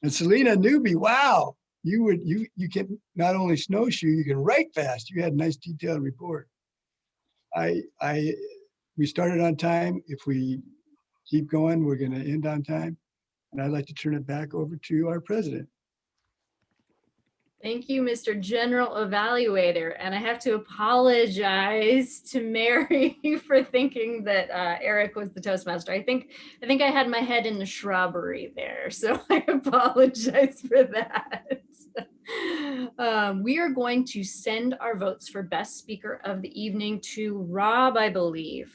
And Selena, newbie, wow. You can not only snowshoe, you can write fast. You had a nice detailed report. We started on time. If we keep going, we're going to end on time. And I'd like to turn it back over to our president. Thank you, Mr. General Evaluator. And I have to apologize to Mary for thinking that Eric was the Toastmaster. I think I had my head in the shrubbery there, so I apologize for that. We are going to send our votes for Best Speaker of the Evening to Rob, I believe.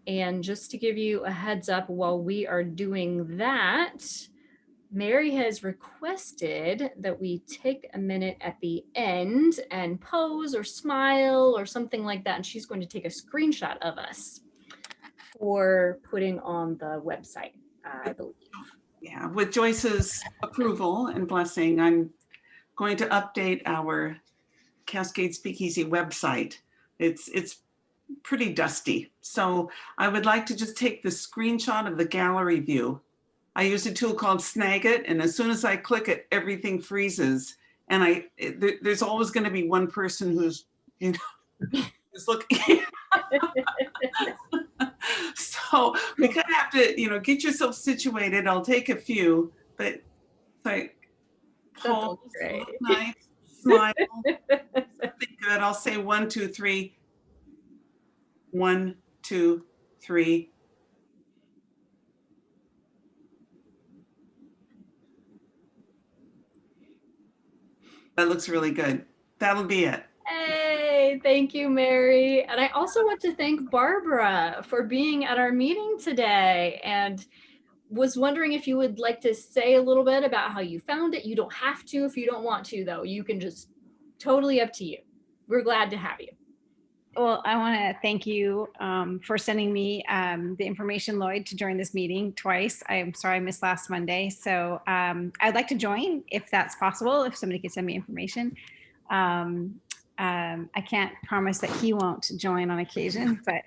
And just to give you a heads up while we are doing that, Mary has requested that we take a minute at the end and pose or smile or something like that. And she's going to take a screenshot of us for putting on the website, I believe. Yeah, with Joyce's approval and blessing, I'm going to update our Cascade Speakeasy website. It's pretty dusty. So I would like to just take the screenshot of the gallery view. I use a tool called Snagit, and as soon as I click it, everything freezes. And there's always going to be one person who's, who's looking. So we kind of have to, get yourself situated. I'll take a few, but like, pose, look nice, smile, something good. I'll say 1, 2, 3. 1, 2, 3. That looks really good. That'll be it. Hey, thank you, Mary. And I also want to thank Barbara for being at our meeting today, and was wondering if you would like to say a little bit about how you found it. You don't have to if you don't want to, though. You can just, totally up to you. We're glad to have you. Well, I want to thank you for sending me the information, Lloyd, to join this meeting twice. I am sorry I missed last Monday. So I'd like to join if that's possible, if somebody could send me information. I can't promise that he won't join on occasion, but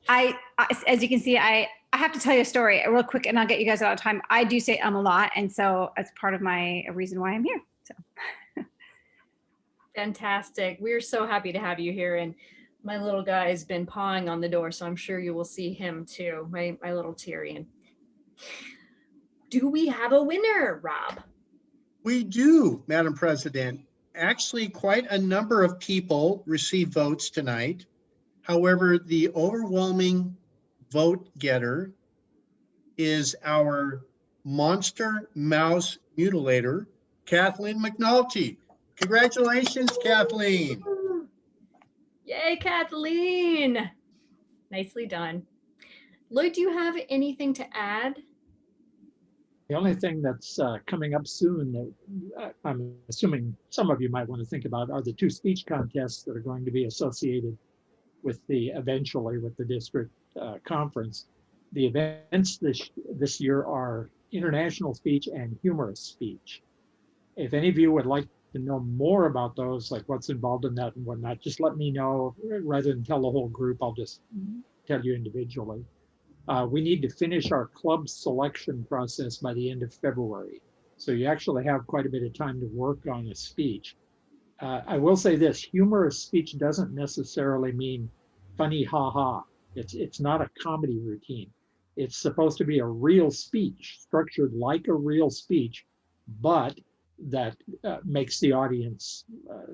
as you can see, I have to tell you a story real quick and I'll get you guys out of time. I do say a lot. And so it's part of my reason why I'm here. So. Fantastic. We're so happy to have you here. And my little guy has been pawing on the door, so I'm sure you will see him too, my little Tyrion. Do we have a winner, Rob? We do, Madam President. Actually, quite a number of people received votes tonight. However, the overwhelming vote getter is our monster mouse mutilator, Kathleen Mcnelty. Congratulations, Kathleen. Yay, Kathleen. Nicely done. Lloyd, do you have anything to add? The only thing that's coming up soon that I'm assuming some of you might want to think about are the 2 speech contests that are going to be associated with eventually with the district conference. The events this year are international speech and humorous speech. If any of you would like to know more about those, like what's involved in that and whatnot, just let me know. Rather than tell the whole group, I'll just tell you individually. We need to finish our club selection process by the end of February. So you actually have quite a bit of time to work on a speech. I will say this, humorous speech doesn't necessarily mean funny ha-ha. It's not a comedy routine. It's supposed to be a real speech, structured like a real speech, but that makes the audience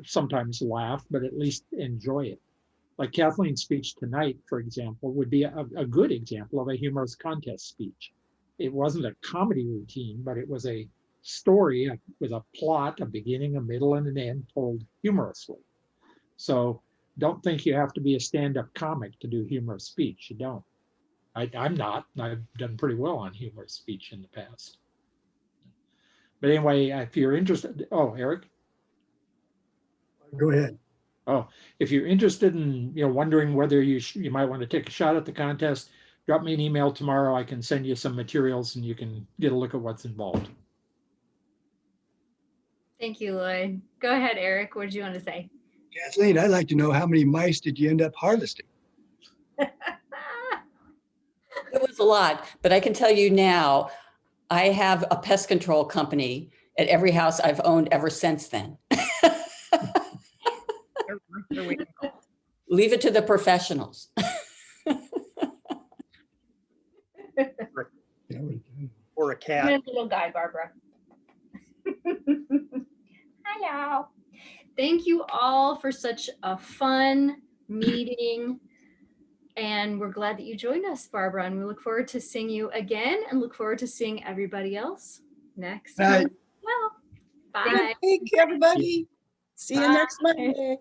sometimes laugh, but at least enjoy it. Like Kathleen's speech tonight, for example, would be a good example of a humorous contest speech. It wasn't a comedy routine, but it was a story with a plot, a beginning, a middle, and an end told humorously. So don't think you have to be a stand-up comic to do humorous speech. You don't. I'm not. I've done pretty well on humorous speech in the past. But anyway, if you're interested, oh, Eric? Go ahead. Oh, if you're interested in, wondering whether you might want to take a shot at the contest, drop me an email tomorrow. I can send you some materials and you can get a look at what's involved. Thank you, Lloyd. Go ahead, Eric. What did you want to say? Kathleen, I'd like to know how many mice did you end up harvesting? It was a lot, but I can tell you now, I have a pest control company at every house I've owned ever since then. Leave it to the professionals. Or a cat. My little guy, Barbara. Hello. Thank you all for such a fun meeting. And we're glad that you joined us, Barbara. And we look forward to seeing you again and look forward to seeing everybody else next month. Well, bye. Thank you, everybody. See you next Monday.